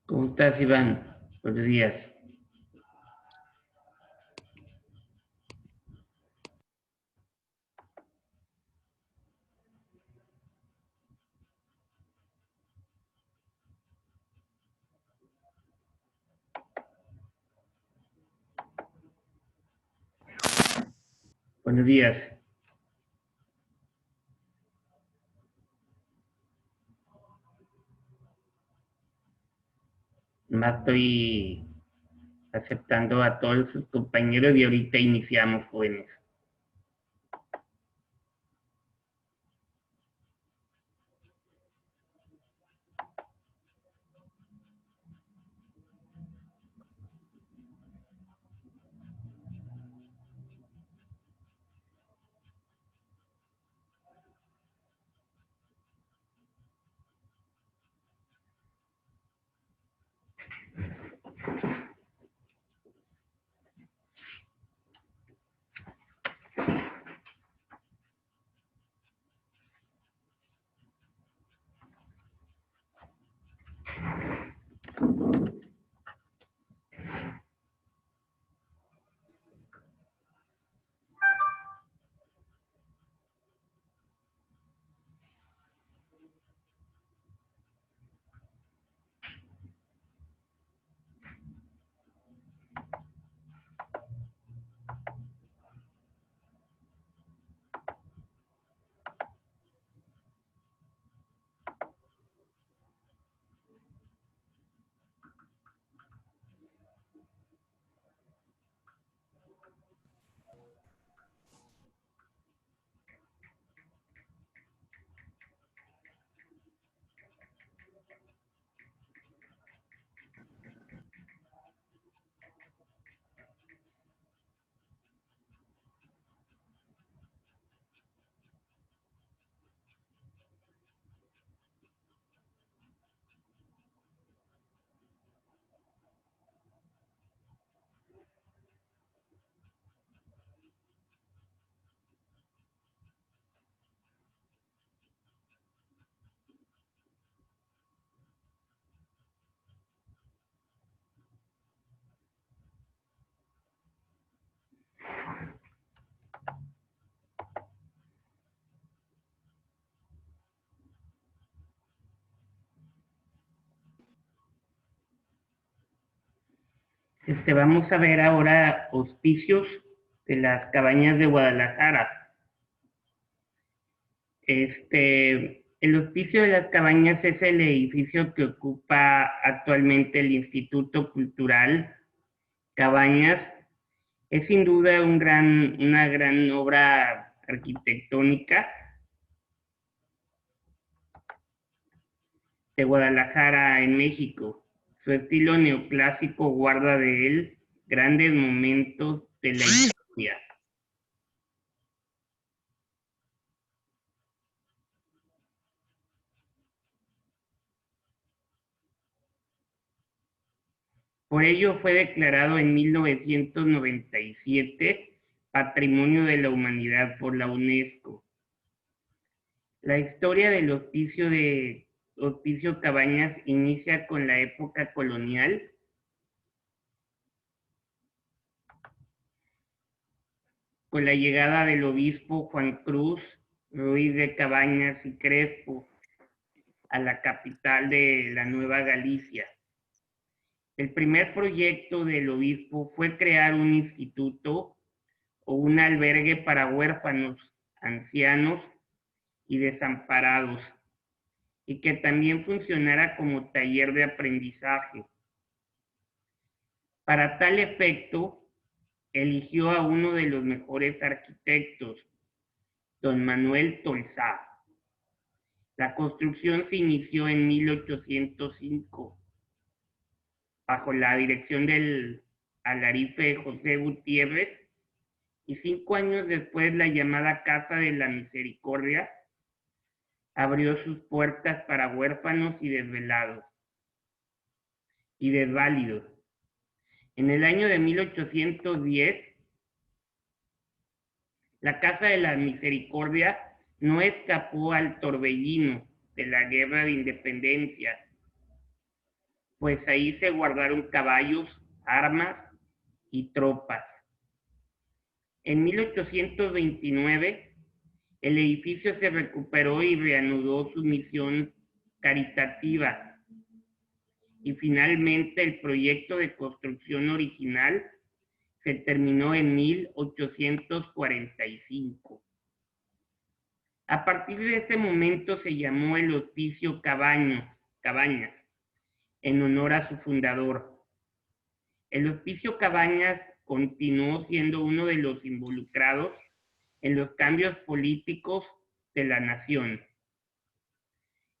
¿Cómo estás, Iván? Buenos días. Buenos días. Más estoy aceptando a todos sus compañeros y ahorita iniciamos, jóvenes. Vamos a ver ahora hospicios de las cabañas de Guadalajara. El hospicio de las cabañas es el edificio que ocupa actualmente el Instituto Cultural Cabañas. Es sin duda una gran obra arquitectónica de Guadalajara, en México. Su estilo neoclásico guarda de él grandes momentos de la historia. Por ello fue declarado en 1997 Patrimonio de la Humanidad por la UNESCO. La historia del Hospicio Cabañas inicia con la época colonial, con la llegada del obispo Juan Cruz Ruiz de Cabañas y Crespo a la capital de la Nueva Galicia. El primer proyecto del obispo fue crear un instituto o un albergue para huérfanos, ancianos y desamparados, y que también funcionara como taller de aprendizaje. Para tal efecto, eligió a uno de los mejores arquitectos, don Manuel Tolsá. La construcción se inició en 1805, bajo la dirección del alarife José Gutiérrez, y 5 años después la llamada Casa de la Misericordia abrió sus puertas para huérfanos y desvelados. y desválidos. En el año de 1810, la Casa de la Misericordia no escapó al torbellino de la Guerra de Independencia, pues ahí se guardaron caballos, armas y tropas. En 1829, el edificio se recuperó y reanudó su misión caritativa. Y finalmente el proyecto de construcción original se terminó en 1845. A partir de ese momento se llamó el Hospicio Cabañas, en honor a su fundador. El Hospicio Cabañas continuó siendo uno de los involucrados en los cambios políticos de la nación.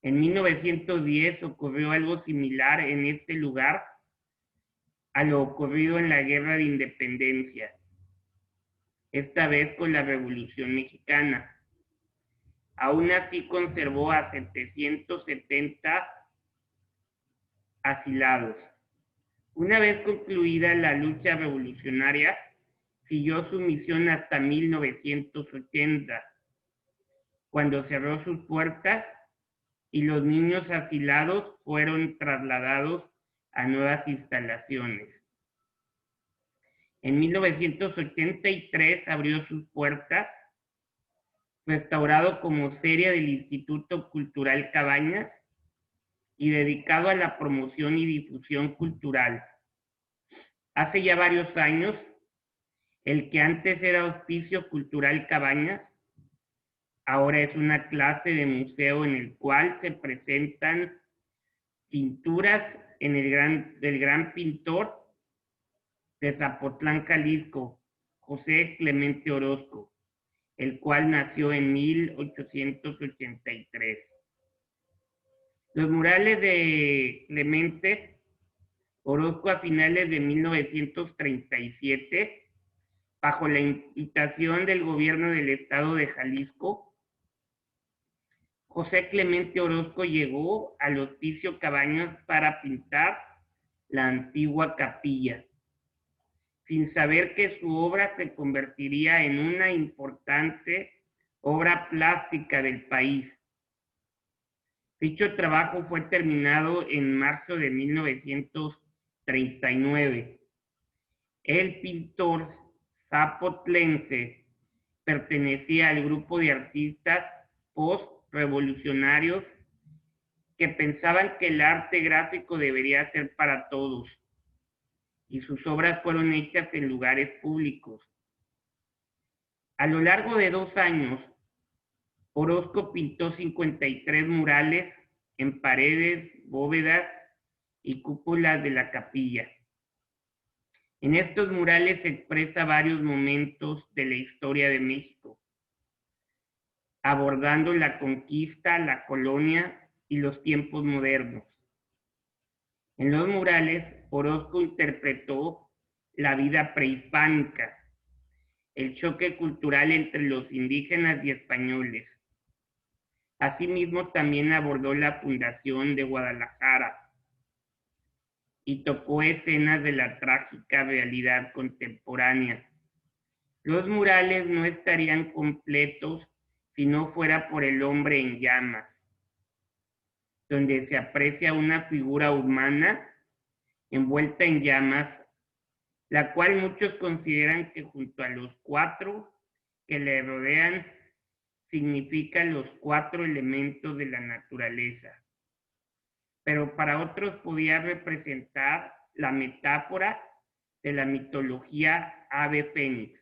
En 1910 ocurrió algo similar en este lugar a lo ocurrido en la Guerra de Independencia, esta vez con la Revolución Mexicana. Aún así conservó a 770 asilados. Una vez concluida la lucha revolucionaria, siguió su misión hasta 1980, cuando cerró sus puertas y los niños asilados fueron trasladados a nuevas instalaciones. En 1983 abrió sus puertas, restaurado como sede del Instituto Cultural Cabañas y dedicado a la promoción y difusión cultural. Hace ya varios años, el que antes era Hospicio Cultural Cabañas, ahora es una clase de museo en el cual se presentan pinturas del gran pintor de Zapotlán, Jalisco, José Clemente Orozco, el cual nació en 1883. Los murales de Clemente Orozco a finales de 1937, bajo la invitación del gobierno del estado de Jalisco, José Clemente Orozco llegó al Hospicio Cabañas para pintar la antigua capilla, sin saber que su obra se convertiría en una importante obra plástica del país. Dicho trabajo fue terminado en marzo de 1939. El pintor zapotlense pertenecía al grupo de artistas post-revolucionarios que pensaban que el arte gráfico debería ser para todos, y sus obras fueron hechas en lugares públicos. A lo largo de 2 años, Orozco pintó 53 murales en paredes, bóvedas y cúpulas de la capilla. En estos murales se expresa varios momentos de la historia de México, abordando la conquista, la colonia y los tiempos modernos. En los murales, Orozco interpretó la vida prehispánica, el choque cultural entre los indígenas y españoles. Asimismo, también abordó la fundación de Guadalajara y tocó escenas de la trágica realidad contemporánea. Los murales no estarían completos si no fuera por El hombre en llamas, donde se aprecia una figura humana envuelta en llamas, la cual muchos consideran que junto a los 4 que le rodean significa los 4 elementos de la naturaleza. Pero para otros podía representar la metáfora de la mitología ave fénix.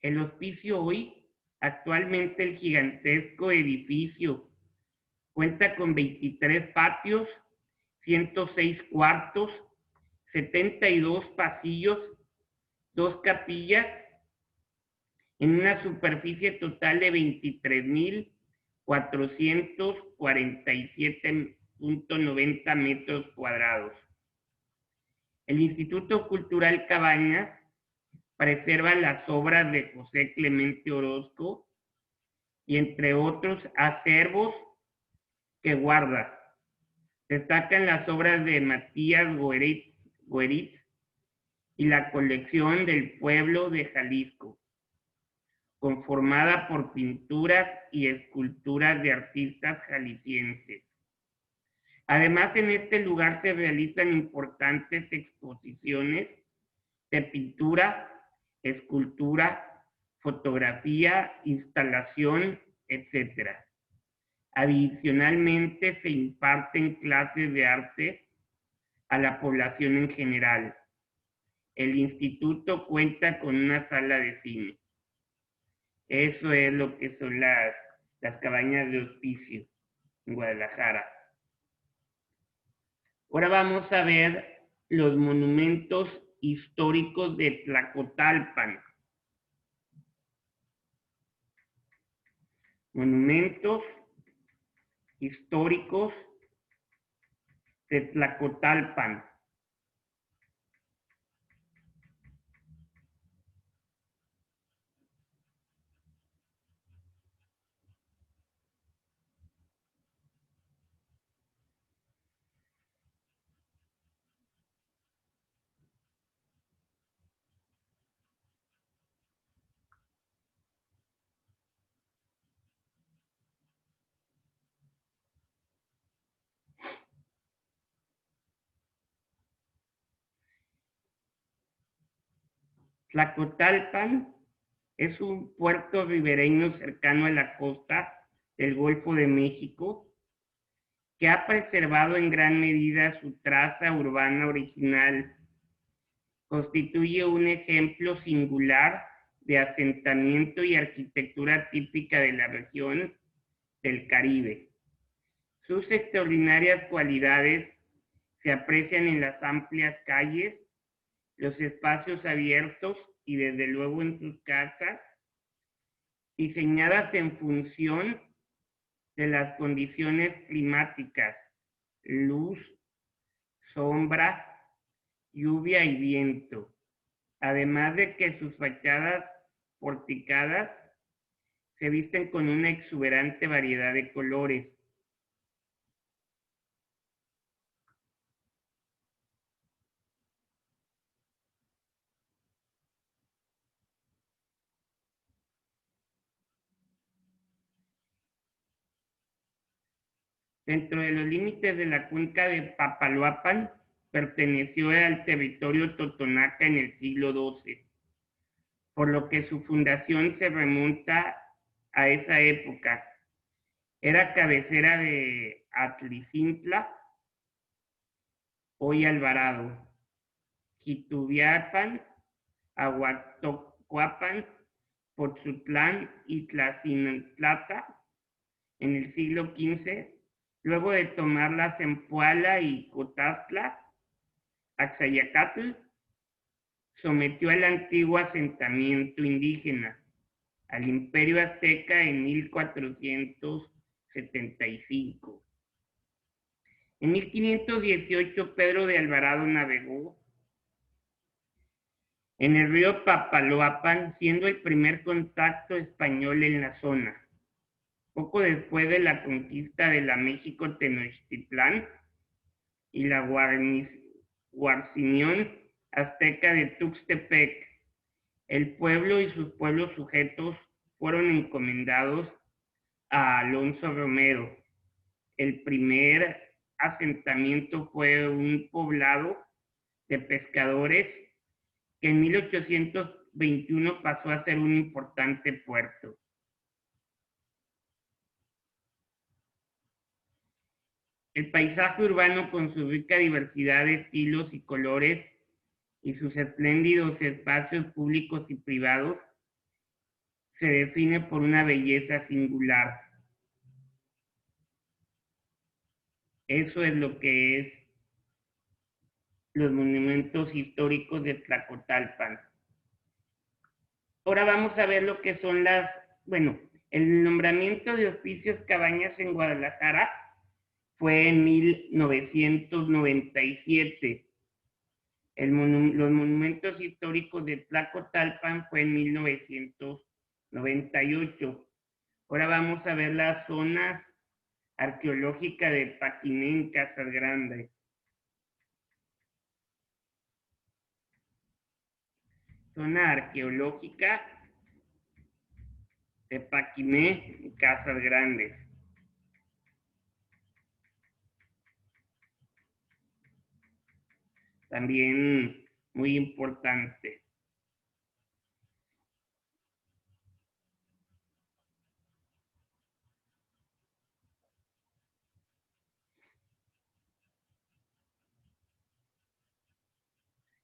El hospicio hoy, actualmente el gigantesco edificio, cuenta con 23 patios, 106 cuartos, 72 pasillos, 2 capillas, en una superficie total de 23.447.90 metros cuadrados. El Instituto Cultural Cabañas preserva las obras de José Clemente Orozco y entre otros acervos que guarda, Destacan las obras de Matías Goeritz y la colección del pueblo de Jalisco, conformada por pinturas y esculturas de artistas jaliscienses. Además, en este lugar se realizan importantes exposiciones de pintura, escultura, fotografía, instalación, etc. Adicionalmente, se imparten clases de arte a la población en general. El instituto cuenta con una sala de cine. Eso es lo que son las cabañas de hospicio en Guadalajara. Ahora vamos a ver los monumentos históricos de Tlacotalpan. Monumentos históricos de Tlacotalpan. Tlacotalpan es un puerto ribereño cercano a la costa del Golfo de México que ha preservado en gran medida su traza urbana original. Constituye un ejemplo singular de asentamiento y arquitectura típica de la región del Caribe. Sus extraordinarias cualidades se aprecian en las amplias calles, los espacios abiertos y desde luego en sus casas, diseñadas en función de las condiciones climáticas, luz, sombra, lluvia y viento, además de que sus fachadas porticadas se visten con una exuberante variedad de colores. Dentro de los límites de la cuenca de Papaloapan, perteneció al territorio totonaca en el siglo XII, por lo que su fundación se remonta a esa época. Era cabecera de Atlicintla, hoy Alvarado, Jituviapan, Ahuatocuapan, Pozutlán y Tlacintlata en el siglo XV. Luego de tomar la Zempoala y Cotazla, Axayacatl sometió al antiguo asentamiento indígena, al Imperio Azteca en 1475. En 1518 Pedro de Alvarado navegó en el río Papaloapan, siendo el primer contacto español en la zona. Poco después de la conquista de la México Tenochtitlán y la guarnición azteca de Tuxtepec, el pueblo y sus pueblos sujetos fueron encomendados a Alonso Romero. El primer asentamiento fue un poblado de pescadores que en 1821 pasó a ser un importante puerto. El paisaje urbano, con su rica diversidad de estilos y colores y sus espléndidos espacios públicos y privados, se define por una belleza singular. Eso es lo que es los monumentos históricos de Tlacotalpan. Ahora vamos a ver lo que son el nombramiento de Hospicios Cabañas en Guadalajara fue en 1997. Los monumentos históricos de Tlacotalpan fue en 1998. Ahora vamos a ver las zonas arqueológica de Paquimé en Casas Grandes. Zona arqueológica de Paquimé en Casas Grandes. También muy importante.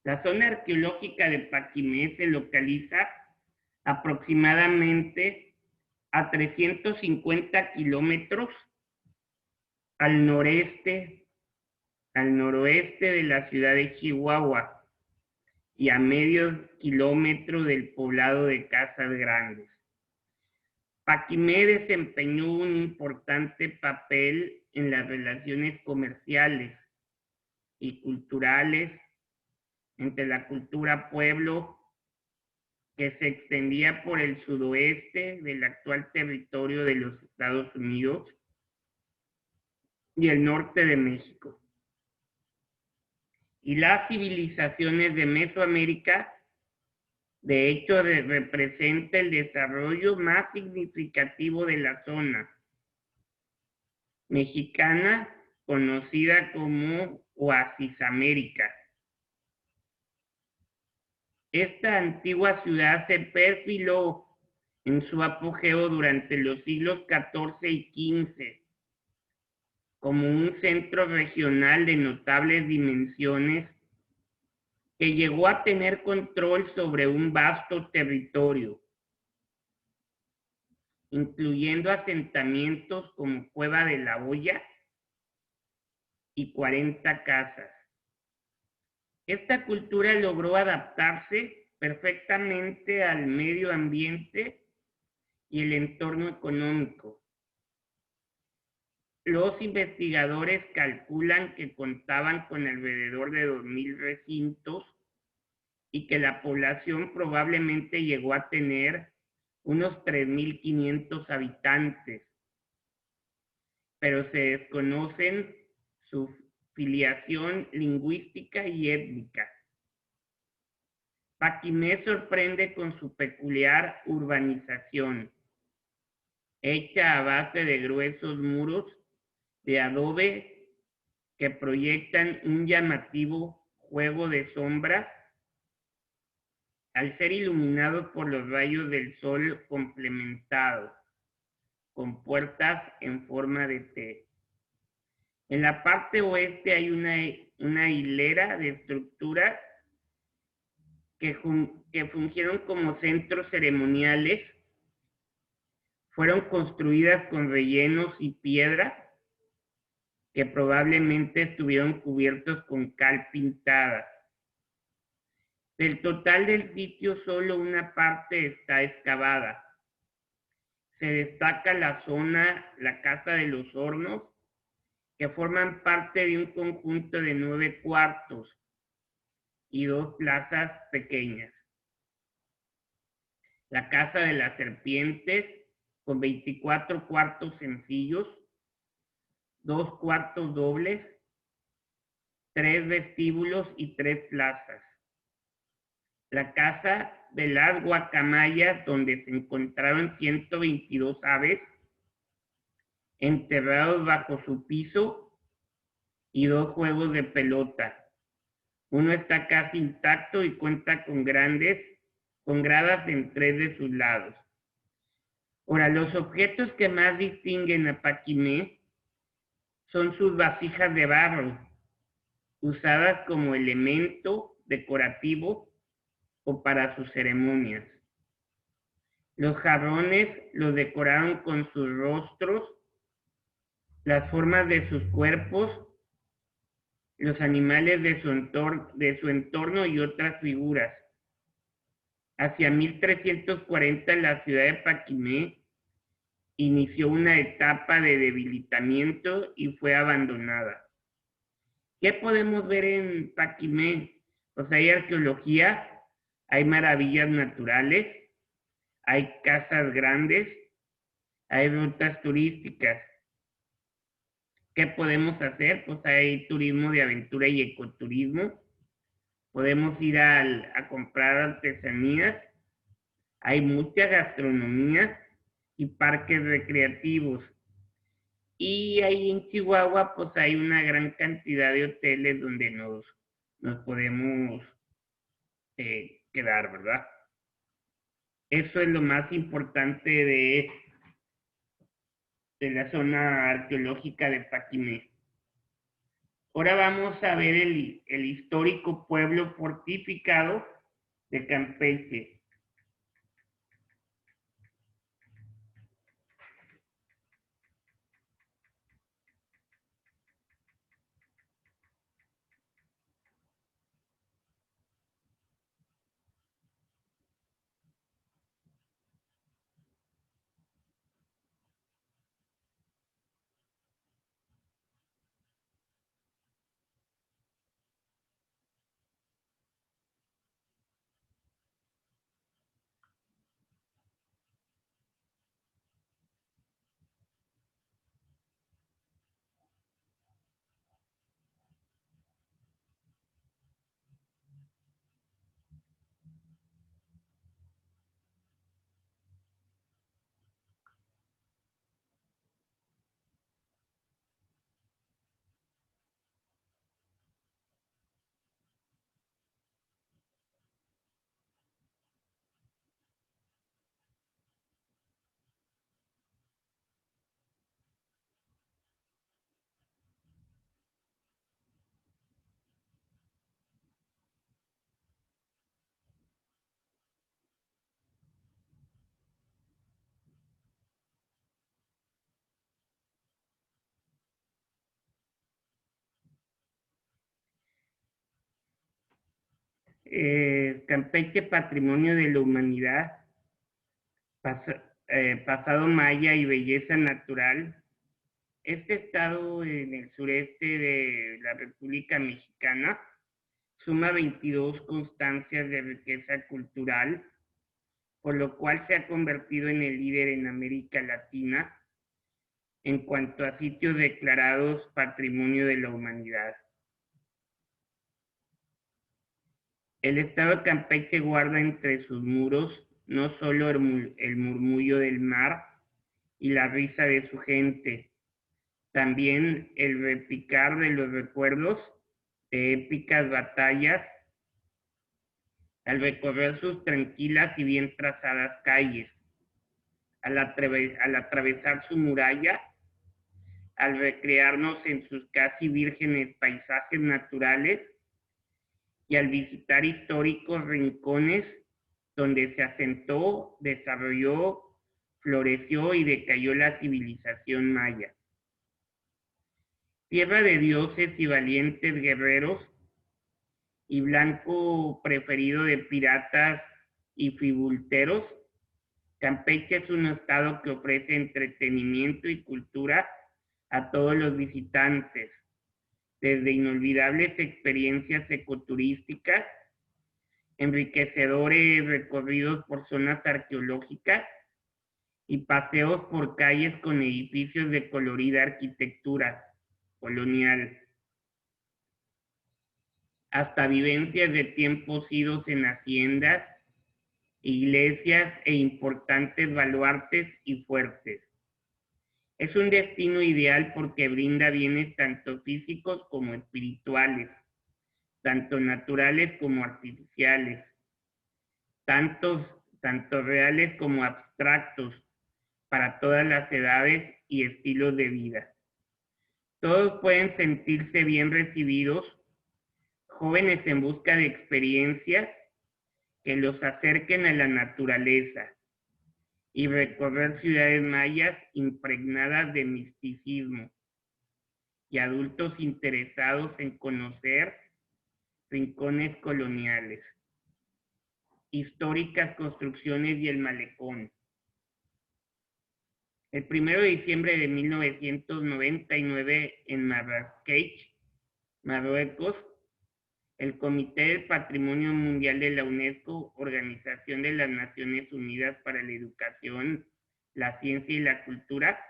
La zona arqueológica de Paquimé se localiza aproximadamente a 350 kilómetros al noroeste de la ciudad de Chihuahua y a medio kilómetro del poblado de Casas Grandes. Paquimé desempeñó un importante papel en las relaciones comerciales y culturales entre la cultura pueblo que se extendía por el sudoeste del actual territorio de los Estados Unidos y el norte de México, y las civilizaciones de Mesoamérica. De hecho, representa el desarrollo más significativo de la zona mexicana, conocida como Oasis América. Esta antigua ciudad se perfiló en su apogeo durante los siglos XIV y XV como un centro regional de notables dimensiones que llegó a tener control sobre un vasto territorio, incluyendo asentamientos como Cueva de la Hoya y 40 casas. Esta cultura logró adaptarse perfectamente al medio ambiente y el entorno económico. Los investigadores calculan que contaban con alrededor de 2,000 recintos y que la población probablemente llegó a tener unos 3,500 habitantes, pero se desconocen su filiación lingüística y étnica. Paquimé sorprende con su peculiar urbanización, hecha a base de gruesos muros de adobe que proyectan un llamativo juego de sombras al ser iluminados por los rayos del sol complementados con puertas en forma de T. En la parte oeste hay una hilera de estructuras que fungieron como centros ceremoniales. Fueron construidas con rellenos y piedra que probablemente estuvieron cubiertos con cal pintada. Del total del sitio, solo una parte está excavada. Se destaca la zona, la Casa de los Hornos, que forman parte de un conjunto de 9 cuartos y 2 plazas pequeñas. La Casa de las Serpientes, con 24 cuartos sencillos, 2 cuartos dobles, 3 vestíbulos y 3 plazas. La Casa de las Guacamayas, donde se encontraron 122 aves enterrados bajo su piso, y 2 juegos de pelota. Uno está casi intacto y cuenta con gradas en 3 de sus lados. Ahora, los objetos que más distinguen a Paquimé son sus vasijas de barro, usadas como elemento decorativo o para sus ceremonias. Los jarrones los decoraron con sus rostros, las formas de sus cuerpos, los animales de su entorno y otras figuras. Hacia 1340 la ciudad de Paquimé inició una etapa de debilitamiento y fue abandonada. ¿Qué podemos ver en Paquimé? Pues hay arqueología, hay maravillas naturales, hay casas grandes, hay rutas turísticas. ¿Qué podemos hacer? Pues hay turismo de aventura y ecoturismo. Podemos ir a comprar artesanías. Hay mucha gastronomía y parques recreativos. Y ahí en Chihuahua, pues hay una gran cantidad de hoteles donde nos podemos quedar, ¿verdad? Eso es lo más importante de la zona arqueológica de Paquimé. Ahora vamos a ver el histórico pueblo fortificado de Campeche. Campeche, patrimonio de la humanidad, pasado maya y belleza natural. Este estado en el sureste de la República Mexicana suma 22 constancias de riqueza cultural, por lo cual se ha convertido en el líder en América Latina en cuanto a sitios declarados Patrimonio de la Humanidad. El estado de Campeche guarda entre sus muros no solo el murmullo del mar y la risa de su gente, también el repicar de los recuerdos de épicas batallas al recorrer sus tranquilas y bien trazadas calles, al atravesar su muralla, al recrearnos en sus casi vírgenes paisajes naturales y al visitar históricos rincones donde se asentó, desarrolló, floreció y decayó la civilización maya. Tierra de dioses y valientes guerreros y blanco preferido de piratas y fibulteros, Campeche es un estado que ofrece entretenimiento y cultura a todos los visitantes, desde inolvidables experiencias ecoturísticas, enriquecedores recorridos por zonas arqueológicas y paseos por calles con edificios de colorida arquitectura colonial, hasta vivencias de tiempos idos en haciendas, iglesias e importantes baluartes y fuertes. Es un destino ideal porque brinda bienes tanto físicos como espirituales, tanto naturales como artificiales, tanto reales como abstractos, para todas las edades y estilos de vida. Todos pueden sentirse bien recibidos, jóvenes en busca de experiencias que los acerquen a la naturaleza y recorrer ciudades mayas impregnadas de misticismo, y adultos interesados en conocer rincones coloniales, históricas construcciones y el malecón. El 1 de diciembre de 1999 en Marrakech, Marruecos, el Comité del Patrimonio Mundial de la UNESCO, Organización de las Naciones Unidas para la Educación, la Ciencia y la Cultura,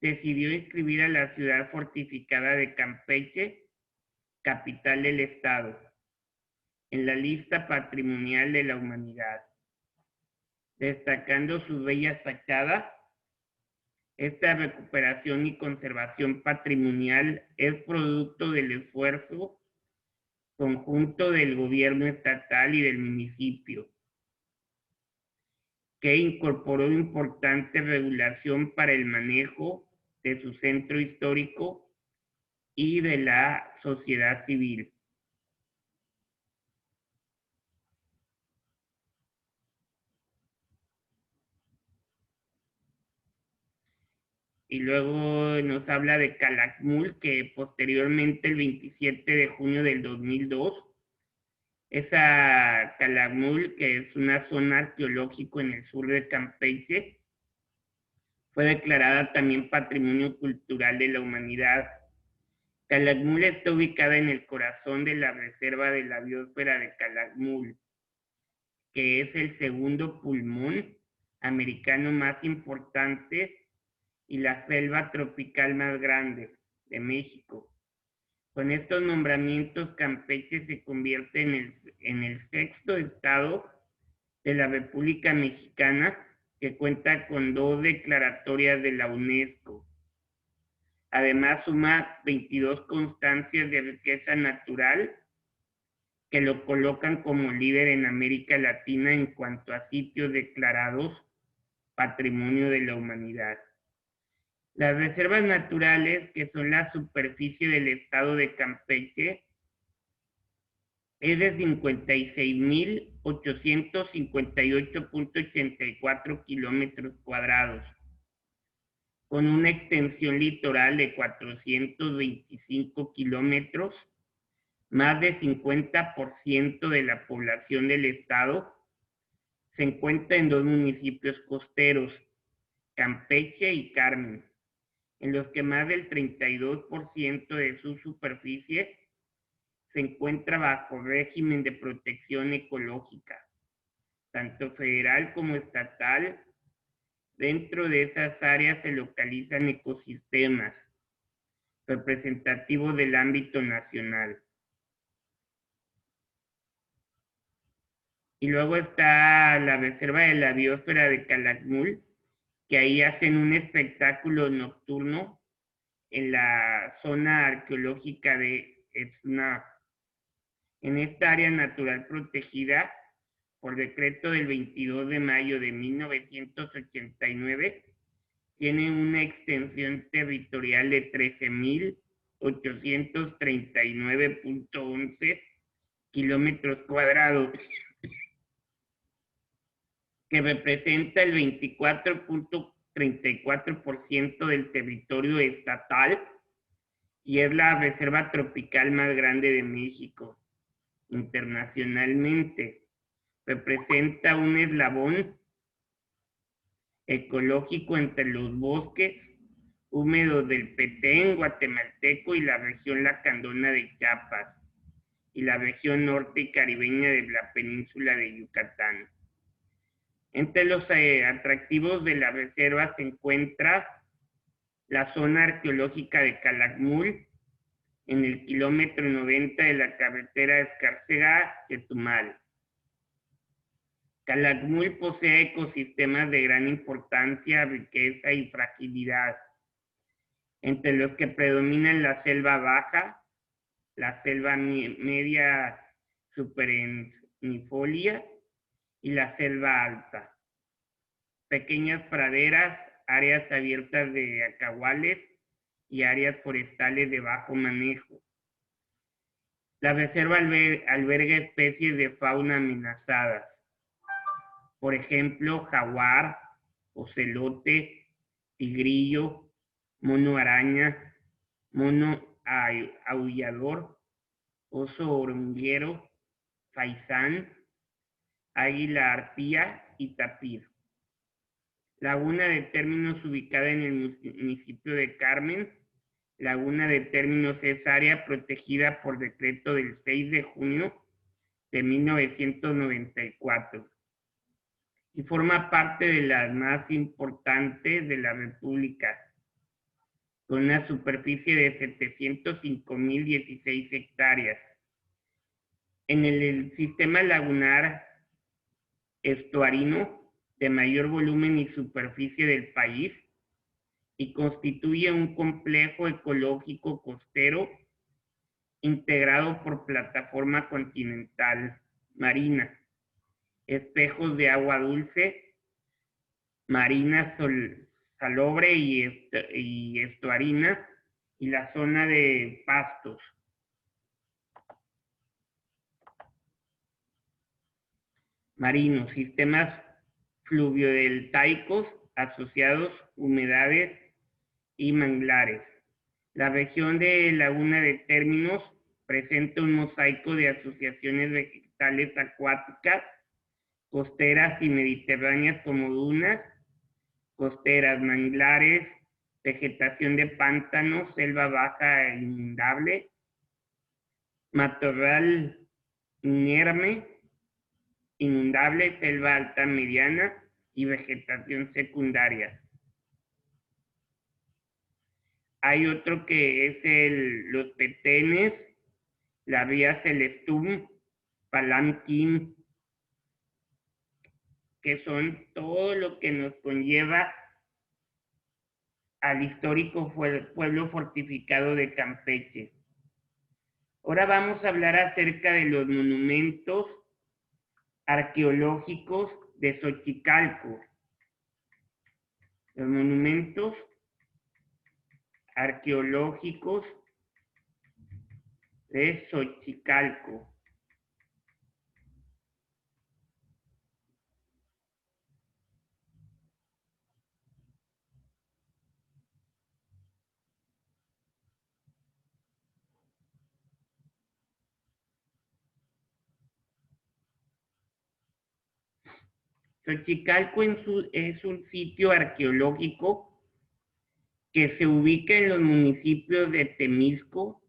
decidió inscribir a la ciudad fortificada de Campeche, capital del estado, en la lista patrimonial de la humanidad, destacando sus bellas fachadas. Esta recuperación y conservación patrimonial es producto del esfuerzo conjunto del gobierno estatal y del municipio, que incorporó importante regulación para el manejo de su centro histórico y de la sociedad civil. Y luego nos habla de Calakmul, que posteriormente, el 27 de junio del 2002, esa Calakmul, que es una zona arqueológica en el sur de Campeche, fue declarada también Patrimonio Cultural de la Humanidad. Calakmul está ubicada en el corazón de la reserva de la biosfera de Calakmul, que es el segundo pulmón americano más importante y la selva tropical más grande de México. Con estos nombramientos, Campeche se convierte en el sexto estado de la República Mexicana que cuenta con 2 declaratorias de la UNESCO. Además, suma 22 constancias de riqueza natural que lo colocan como líder en América Latina en cuanto a sitios declarados Patrimonio de la Humanidad. Las reservas naturales, que son la superficie del estado de Campeche, es de 56.858.84 kilómetros cuadrados, con una extensión litoral de 425 kilómetros. Más del 50% de la población del estado se encuentra en 2 municipios costeros, Campeche y Carmen, en los que más del 32% de su superficie se encuentra bajo régimen de protección ecológica, tanto federal como estatal. Dentro de esas áreas se localizan ecosistemas representativos del ámbito nacional. Y luego está la reserva de la biosfera de Calakmul, que ahí hacen un espectáculo nocturno en la zona arqueológica de Etznaf. En esta área natural protegida por decreto del 22 de mayo de 1989, tiene una extensión territorial de 13.839.11 kilómetros cuadrados, que representa el 24.34% del territorio estatal y es la reserva tropical más grande de México. Internacionalmente, representa un eslabón ecológico entre los bosques húmedos del Petén guatemalteco y la región lacandona de Chiapas y la región norte y caribeña de la península de Yucatán. Entre los atractivos de la reserva se encuentra la zona arqueológica de Calakmul, en el kilómetro 90 de la carretera Escárcega-Chetumal. Calakmul posee ecosistemas de gran importancia, riqueza y fragilidad, entre los que predominan la selva baja, la selva media superenifolia y la selva alta. Pequeñas praderas, áreas abiertas de acahuales y áreas forestales de bajo manejo. La reserva alberga especies de fauna amenazadas, por ejemplo, jaguar, ocelote, tigrillo, mono araña, mono aullador, oso hormiguero, faisán, águila arpía y tapir. Laguna de Términos, ubicada en el municipio de Carmen. Laguna de Términos es área protegida por decreto del 6 de junio de 1994 y forma parte de las más importantes de la República. con una superficie de 705.016 hectáreas. En el sistema lagunar estuarino de mayor volumen y superficie del país, y constituye un complejo ecológico costero integrado por plataforma continental marina, espejos de agua dulce, marina salobre y estuarina, y la zona de pastos. Marinos, sistemas fluviodeltaicos asociados, humedales y manglares. La región de Laguna de Términos presenta un mosaico de asociaciones vegetales acuáticas, costeras y mediterráneas como dunas, costeras, manglares, vegetación de pantanos, selva baja e inundable, matorral inerme, inundable, selva alta mediana y vegetación secundaria. Hay otro que es los petenes, la vía celestum, palanquín, que son todo lo que nos conlleva al histórico pueblo fortificado de Campeche. Ahora vamos a hablar acerca de los monumentos arqueológicos de Xochicalco. Los monumentos arqueológicos de Xochicalco. Xochicalco es un sitio arqueológico que se ubica en los municipios de Temisco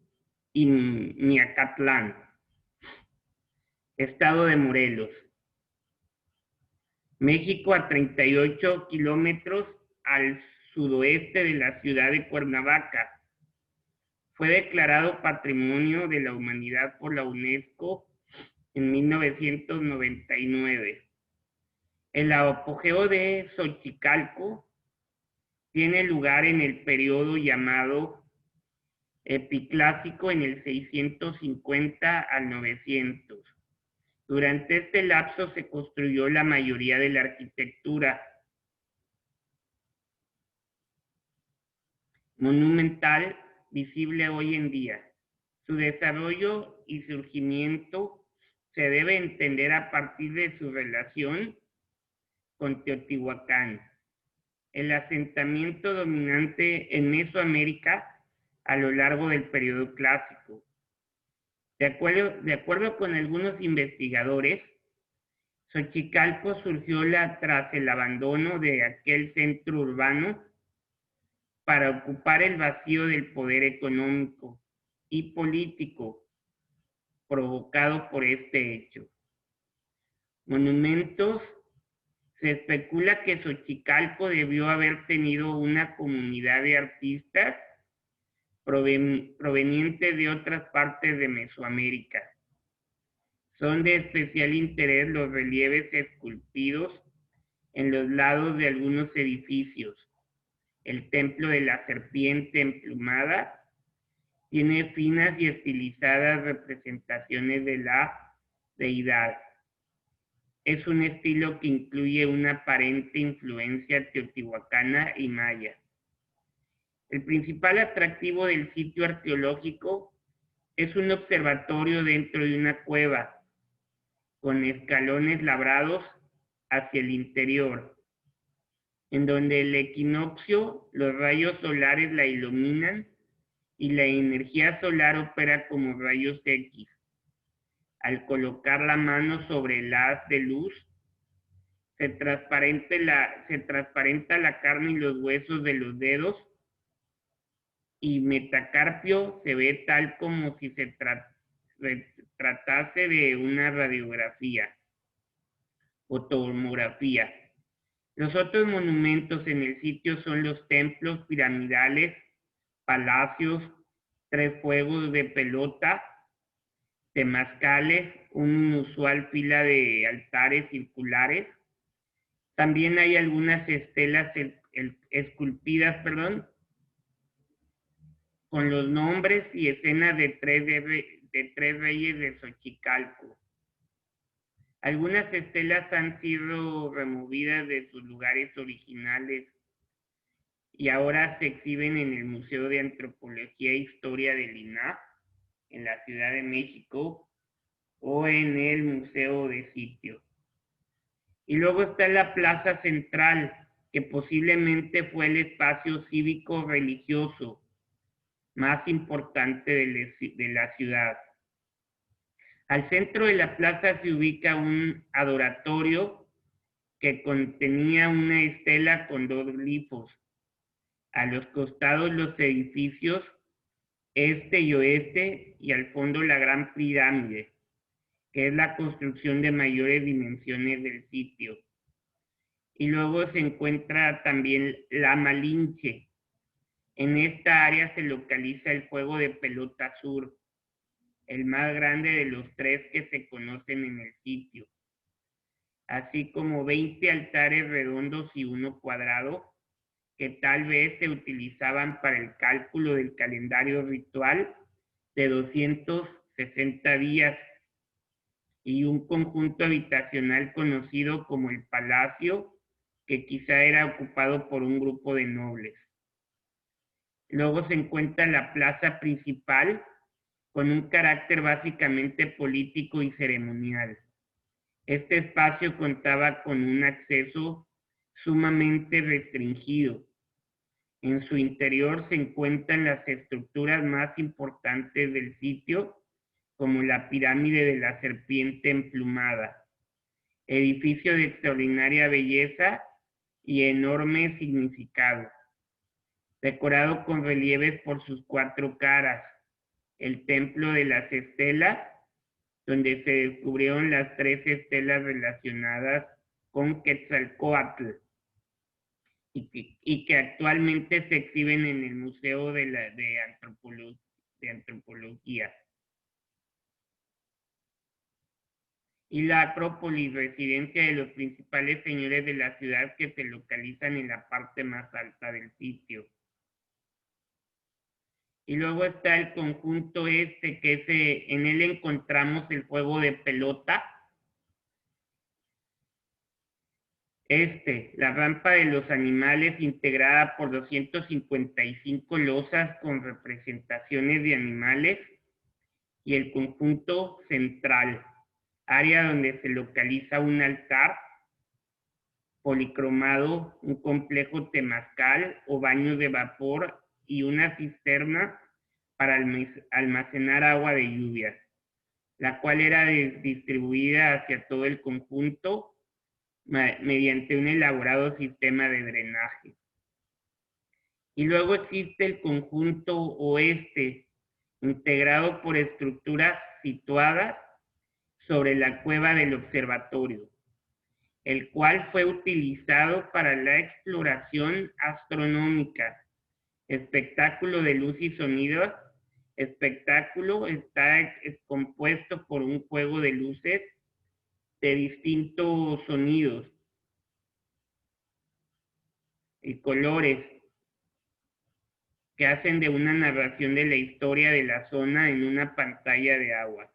y Miacatlán, estado de Morelos, México, a 38 kilómetros al sudoeste de la ciudad de Cuernavaca. Fue declarado Patrimonio de la Humanidad por la UNESCO en 1999. El apogeo de Xochicalco tiene lugar en el periodo llamado Epiclásico, en el 650 al 900. Durante este lapso se construyó la mayoría de la arquitectura monumental visible hoy en día. Su desarrollo y surgimiento se debe entender a partir de su relación con Teotihuacán, el asentamiento dominante en Mesoamérica a lo largo del periodo clásico. De acuerdo con algunos investigadores, Xochicalco surgió tras el abandono de aquel centro urbano para ocupar el vacío del poder económico y político provocado por este hecho. Monumentos. Se especula que Xochicalco debió haber tenido una comunidad de artistas provenientes de otras partes de Mesoamérica. Son de especial interés los relieves esculpidos en los lados de algunos edificios. El templo de la serpiente emplumada tiene finas y estilizadas representaciones de la deidad. Es un estilo que incluye una aparente influencia teotihuacana y maya. El principal atractivo del sitio arqueológico es un observatorio dentro de una cueva, con escalones labrados hacia el interior, en donde el equinoccio, los rayos solares la iluminan y la energía solar opera como rayos X. Al colocar la mano sobre el haz de luz, se transparenta la carne y los huesos de los dedos, y Metacarpio se ve tal como si se tratase de una radiografía o tomografía. Los otros monumentos en el sitio son los templos piramidales palacios, 3 juegos de pelota, temazcales, una inusual fila de altares circulares. También hay algunas estelas esculpidas, con los nombres y escenas de tres reyes de Xochicalco. Algunas estelas han sido removidas de sus lugares originales y ahora se exhiben en el Museo de Antropología e Historia del INAH, en la Ciudad de México, o en el Museo de Sitio. Y luego está la Plaza Central, que posiblemente fue el espacio cívico-religioso más importante de la ciudad. Al centro de la plaza se ubica un adoratorio que contenía una estela con 2 glifos. A los costados los edificios este y oeste, y al fondo la Gran Pirámide, que es la construcción de mayores dimensiones del sitio. Y luego se encuentra también la Malinche. En esta área se localiza el juego de pelota sur, el más grande de los 3 que se conocen en el sitio, así como 20 altares redondos y 1 cuadrado, que tal vez se utilizaban para el cálculo del calendario ritual de 260 días, y un conjunto habitacional conocido como el Palacio, que quizá era ocupado por un grupo de nobles. Luego se encuentra la plaza principal, con un carácter básicamente político y ceremonial. Este espacio contaba con un acceso sumamente restringido. En su interior se encuentran las estructuras más importantes del sitio, como la pirámide de la serpiente emplumada, edificio de extraordinaria belleza y enorme significado, decorado con relieves por sus 4 caras, el templo de las estelas, donde se descubrieron las 3 estelas relacionadas con Quetzalcóatl, y que actualmente se exhiben en el Museo de Antropología. Y la Acrópolis, residencia de los principales señores de la ciudad, que se localizan en la parte más alta del sitio. Y luego está el conjunto que en él encontramos el juego de pelota. La rampa de los animales, integrada por 255 losas con representaciones de animales, y el conjunto central, área donde se localiza un altar policromado, un complejo temazcal o baño de vapor y una cisterna para almacenar agua de lluvia, la cual era distribuida hacia todo el conjunto mediante un elaborado sistema de drenaje. Y luego existe el conjunto oeste, integrado por estructuras situadas sobre la cueva del observatorio, el cual fue utilizado para la exploración astronómica, espectáculo de luz y sonido. Espectáculo está compuesto por un juego de luces de distintos sonidos y colores, que hacen de una narración de la historia de la zona en una pantalla de agua.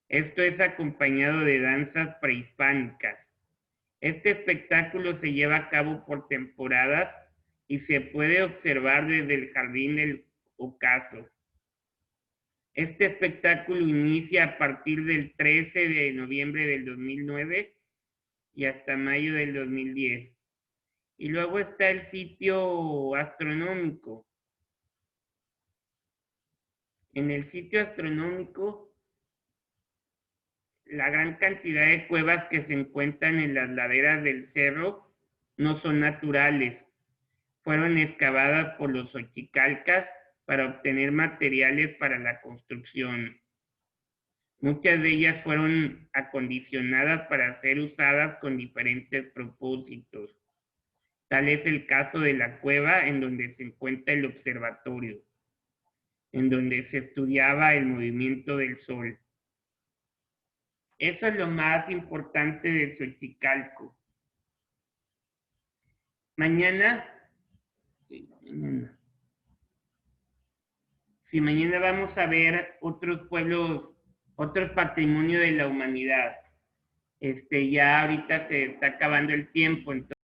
Esto es acompañado de danzas prehispánicas. Este espectáculo se lleva a cabo por temporadas y se puede observar desde el Jardín del Ocaso. Este espectáculo inicia a partir del 13 de noviembre del 2009 y hasta mayo del 2010. Y luego está el sitio astronómico. En el sitio astronómico, la gran cantidad de cuevas que se encuentran en las laderas del cerro no son naturales. Fueron excavadas por los xochicalcas para obtener materiales para la construcción. Muchas de ellas fueron acondicionadas para ser usadas con diferentes propósitos. Tal es el caso de la cueva en donde se encuentra el observatorio, en donde se estudiaba el movimiento del sol. Eso es lo más importante de Xochicalco. Mañana vamos a ver otros pueblos, otros patrimonios de la humanidad. Ya ahorita se está acabando el tiempo, entonces